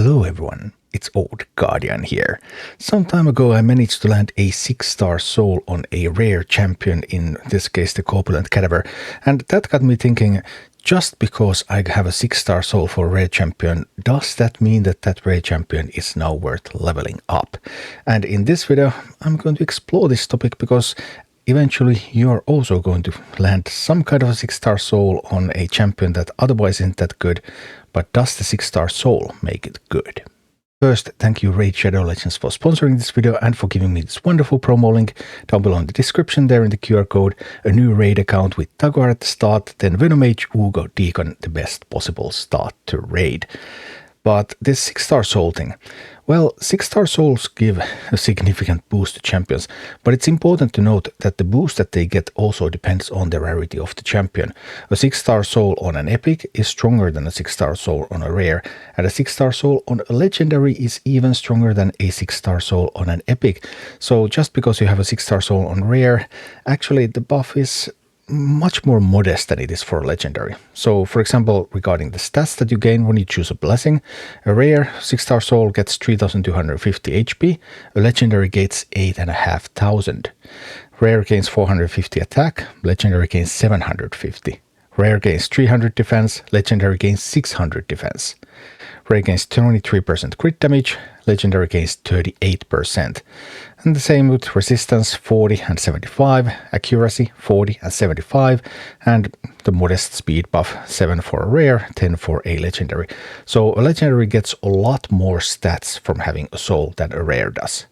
Hello everyone, it's Old Guardian here. Some time ago I managed to land a 6-star soul on a rare champion, in this case the Corpulent Cadaver, and that got me thinking, just because I have a 6-star soul for a rare champion, does that mean that that rare champion is now worth leveling up? And in this video I'm going to explore this topic because eventually you are also going to land some kind of a 6-star soul on a champion that otherwise isn't that good, but does the 6-star soul make it good? First, thank you Raid Shadow Legends for sponsoring this video and for giving me this wonderful promo link down below in the description there in the QR code, a new raid account with Tagoar at the start, then Venomage, Uugo, Deacon, the best possible start to raid. But this 6-star soul thing, well, 6-star souls give a significant boost to champions, but it's important to note that the boost that they get also depends on the rarity of the champion. A 6-star soul on an epic is stronger than a 6-star soul on a rare, and a 6-star soul on a legendary is even stronger than a 6-star soul on an epic. So just because you have a 6-star soul on rare, actually the buff is much more modest than it is for a legendary. So for example, regarding the stats that you gain when you choose a blessing, a rare 6-star soul gets 3250 HP, a legendary gets 8500. Rare gains 450 attack, legendary gains 750. Rare gains 300 defense, legendary gains 600 defense. Rare gains 23% crit damage, legendary gains 38%. And the same with resistance 40 and 75, accuracy 40 and 75, and the modest speed buff 7 for a rare, 10 for a legendary. So a legendary gets a lot more stats from having a soul than a rare does.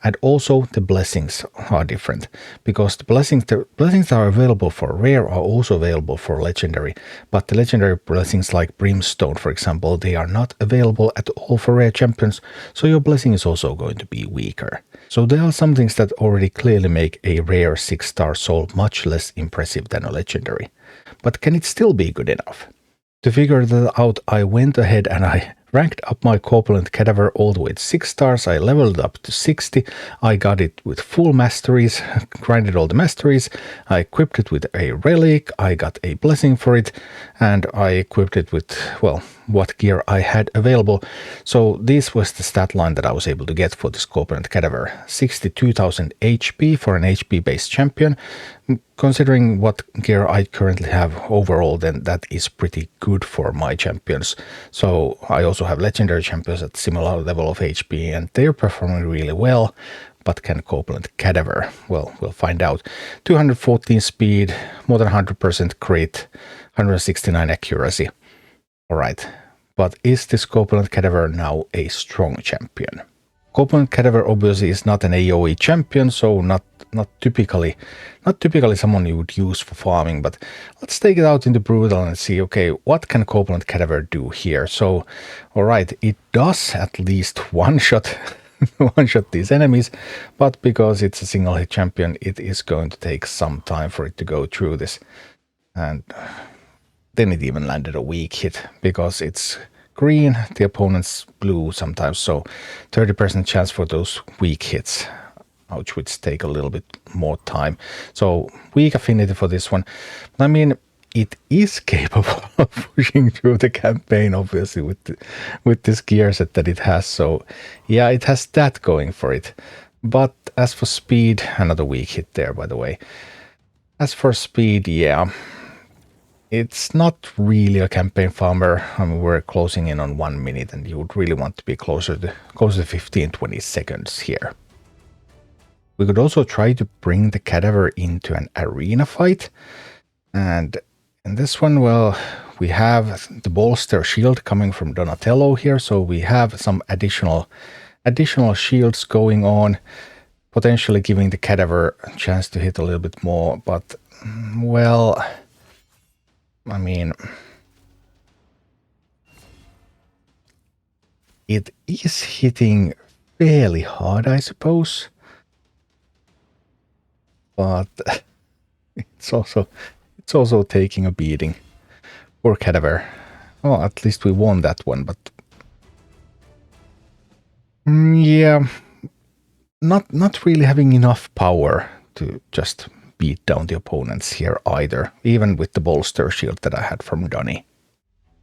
And also the blessings are different, because the blessings that are available for rare are also available for legendary, but the legendary blessings like Brimstone, for example, they are not available at all for rare champions, so your blessing is also going to be weaker. So there are some things that already clearly make a rare 6-star soul much less impressive than a legendary. But can it still be good enough? To figure that out, I went ahead and I ranked up my Corpulent Cadaver all the way to 6 stars, I leveled up to 60, I got it with full masteries, grinded all the masteries, I equipped it with a relic, I got a blessing for it, and I equipped it with, well, what gear I had available. So this was the stat line that I was able to get for this Corpulent Cadaver. 62,000 HP for an HP based champion. Considering what gear I currently have overall, then that is pretty good for my champions. So I also have legendary champions at similar level of HP and they're performing really well. But can Corpulent Cadaver? Well, we'll find out. 214 speed, more than 100% crit, 169 accuracy. Alright, but is this Corpulent Cadaver now a strong champion? Corpulent Cadaver obviously is not an AoE champion, so not typically someone you would use for farming, but let's take it out into Brutal and see, okay, what can Corpulent Cadaver do here? So, alright, it does at least one-shot these enemies, but because it's a single hit champion, it is going to take some time for it to go through this. And then it even landed a weak hit, because it's green, the opponent's blue sometimes, so 30% chance for those weak hits, which take a little bit more time. So weak affinity for this one. I mean, it is capable of pushing through the campaign, obviously, with this gear set that it has. So yeah, it has that going for it. But as for speed, another weak hit there, by the way. As for speed, yeah, it's not really a campaign farmer. I mean, we're closing in on 1 minute and you would really want to be closer to 15-20 seconds here. We could also try to bring the Cadaver into an arena fight. And in this one, well, we have the bolster shield coming from Donatello here, so we have some additional shields going on, potentially giving the Cadaver a chance to hit a little bit more, but well, I mean, it is hitting fairly hard, I suppose, but it's also taking a beating. Poor Cadaver. Well, at least we won that one, but yeah, not really having enough power to just beat down the opponents here either, even with the bolster shield that I had from Donny.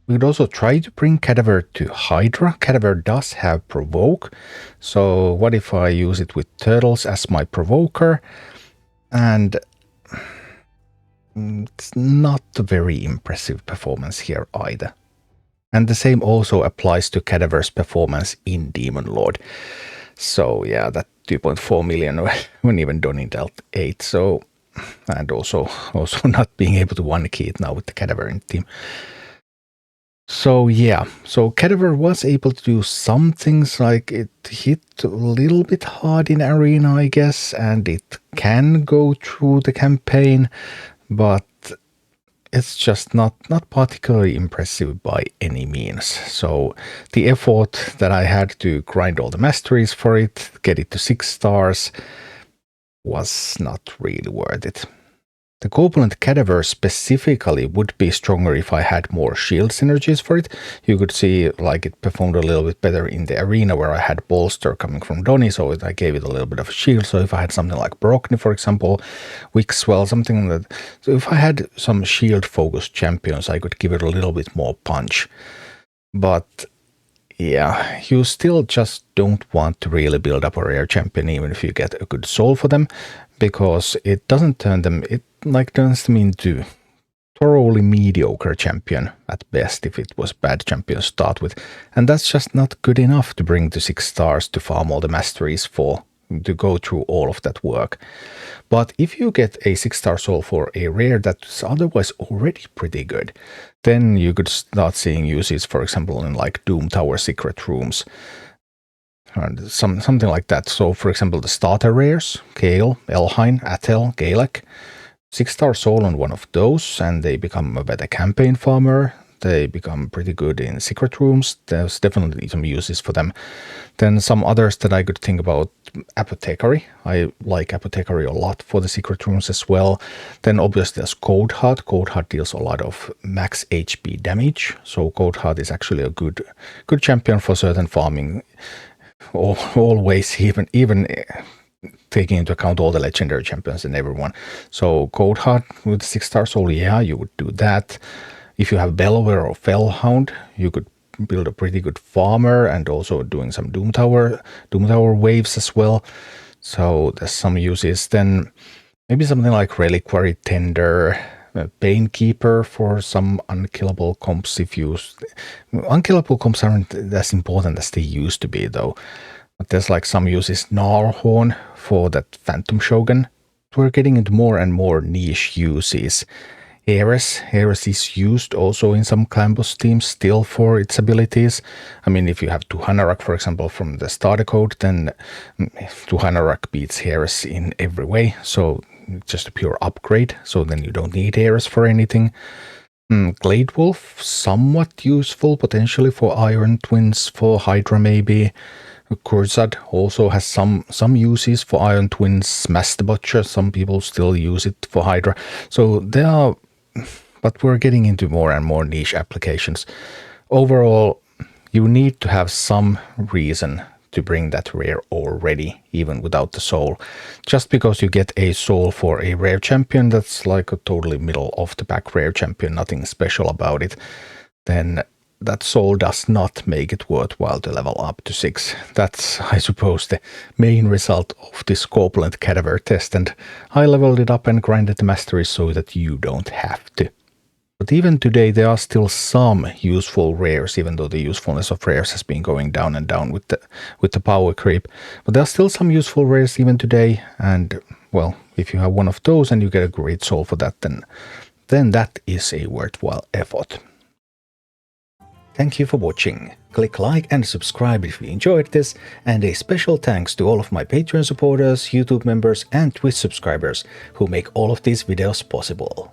We could also try to bring Cadaver to Hydra. Cadaver does have Provoke, so what if I use it with Turtles as my Provoker? And it's not a very impressive performance here either. And the same also applies to Cadaver's performance in Demon Lord. So yeah, that 2.4 million when even done in Delta 8. So, and also not being able to one key it now with the Cadaver in the team. So yeah, so Cadaver was able to do some things, like it hit a little bit hard in arena, I guess, and it can go through the campaign, but it's just not particularly impressive by any means. So the effort that I had to grind all the masteries for it, get it to 6 stars, was not really worth it. The Corpulent Cadaver specifically would be stronger if I had more shield synergies for it. You could see like it performed a little bit better in the arena where I had Bolster coming from Donny, so I gave it a little bit of a shield. So if I had something like Brockney, for example, Wixwell, something that... So if I had some shield-focused champions, I could give it a little bit more punch. But yeah, you still just don't want to really build up a rare champion even if you get a good soul for them, because it doesn't turn them... It like turns them into thoroughly mediocre champion at best if it was bad champion to start with, and that's just not good enough to bring to 6 stars to farm all the masteries for, to go through all of that work. But if you get a 6-star soul for a rare that's otherwise already pretty good, then you could start seeing uses, for example, in like Doom Tower secret rooms and something like that. So for example, the starter rares, Kale, Elhain, Attel, Galek, 6-star soul on one of those, and they become a better campaign farmer. They become pretty good in secret rooms. There's definitely some uses for them. Then some others that I could think about, Apothecary. I like Apothecary a lot for the secret rooms as well. Then obviously there's Coldheart. Coldheart deals a lot of max HP damage. So Coldheart is actually a good champion for certain farming. Always, even taking into account all the legendary champions and everyone. So Coldheart with 6-star soul, yeah, you would do that. If you have Bellower or Fellhound, you could build a pretty good farmer and also doing some Doom Tower waves as well. So there's some uses. Then maybe something like Reliquary Tender, Painkeeper for some unkillable comps. If you... Unkillable comps aren't as important as they used to be though. But there's like some uses, Gnarhorn for that Phantom Shogun. We're getting into more and more niche uses. Ares is used also in some Clambus teams still for its abilities. I mean, if you have Tuhanarak, for example, from the starter code, then Tuhanarak beats Ares in every way. So just a pure upgrade. So then you don't need Ares for anything. Glade Wolf, somewhat useful potentially for Iron Twins, for Hydra maybe. Kurzad also has some uses for Iron Twins. Smash the Butcher, some people still use it for Hydra. So there are, but we're getting into more and more niche applications. Overall, you need to have some reason to bring that rare already, even without the soul. Just because you get a soul for a rare champion that's like a totally middle of the pack rare champion, nothing special about it, then that soul does not make it worthwhile to level up to 6. That's, I suppose, the main result of this Corpulent Cadaver test, and I leveled it up and grinded the mastery so that you don't have to. But even today there are still some useful rares, even though the usefulness of rares has been going down and down with the power creep. But there are still some useful rares even today, and well, if you have one of those and you get a great soul for that, then that is a worthwhile effort. Thank you for watching. Click like and subscribe if you enjoyed this, and a special thanks to all of my Patreon supporters, YouTube members and Twitch subscribers who make all of these videos possible.